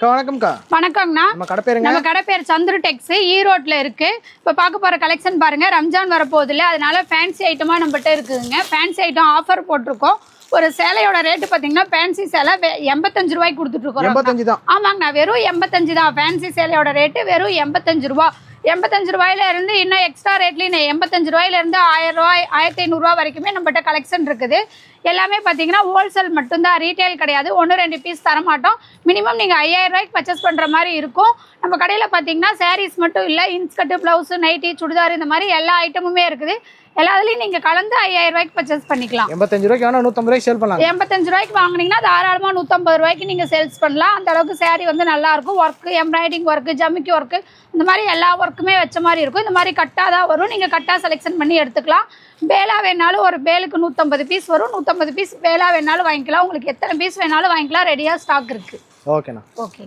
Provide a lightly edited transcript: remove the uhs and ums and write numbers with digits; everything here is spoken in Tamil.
வணக்கம்க்கா. வணக்கங்கண்ணா. நம்ம கடை பேர் சந்துரு டெக்ஸ், ஈரோட்ல இருக்கு. இப்போ பார்க்க போற கலெக்ஷன் பாருங்க. ரம்ஜான் வரப்போகுது இல்லை, அதனால ஃபேன்சி ஐட்டமா நம்மகிட்ட இருக்குதுங்க. ஃபேன்சி ஐட்டம் ஆஃபர் போட்டிருக்கோம். ஒரு சேலையோட ரேட்டு பார்த்தீங்கன்னா ஃபேன்சி சேலை 85 ரூபாய்க்கு கொடுத்துட்டு இருக்கோம். 85 தான். ஆமாங்கண்ணா, வெறும் 85 தான். ஃபேன்சி சேலையோட ரேட்டு வெறும் 85 ரூபா. 85 ரூபாயில இருந்து இன்னும் எக்ஸ்ட்ரா ரேட்லேயும் 85 ரூபாயில இருந்து 1000 ரூபாய் 1500 ரூபா வரைக்குமே நம்மகிட்ட கலெக்ஷன் இருக்குது. எல்லாமே பார்த்தீங்கன்னா ஹோல்சேல் மட்டும்தான், ரீட்டைல் கிடையாது. 1-2 பீஸ் தரமாட்டோம். மினிமம் நீங்கள் 5000 ரூபாய்க்கு பர்ச்சேஸ் பண்ணுற மாதிரி இருக்கும். நம்ம கடையில் பார்த்தீங்கன்னா சாரீஸ் மட்டும் இல்லை, இன்ஸ்கர்ட்டு, ப்ளவுஸு, நைட்டி, சுடிதார், இந்த மாதிரி எல்லா ஐட்டமுமே இருக்குது. எல்லாத்துலேயும் நீங்கள் கலந்து 5000 ரூபாய்க்கு பர்ச்சேஸ் பண்ணிக்கலாம். 85 ரூபாய்க்கு ஆனால் 150 ரூபாய்க்கு சேல் பண்ணலாம். 85 ரூபாய்க்கு வாங்கினீங்கன்னா தாராளமாக 150 ரூபாய்க்கு நீங்கள் சேல்ஸ் பண்ணலாம். அந்த அளவுக்கு சாரீ வந்து நல்லாயிருக்கும். ஒர்க்கு, எம்ப்ராய்டிங் ஒர்க்கு, ஜமிக்கி ஒர்க்கு, இந்த மாதிரி எல்லா ஒர்க்குமே வச்ச மாதிரி இருக்கும். இந்த மாதிரி கட்டாக தான் வரும். நீங்கள் கட்டாக செலெக்ஷன் பண்ணி எடுத்துக்கலாம். பேலா வேணாலும் ஒரு பேலுக்கு 150 பீஸ் வரும். 150 பீஸ் பேலா வேணாலும் வாங்கிக்கலாம். உங்களுக்கு எத்தனை பீஸ் வேணாலும் வாங்கிக்கலாம். ரெடியாக ஸ்டாக் இருக்குது. ஓகேண்ணா. ஓகே.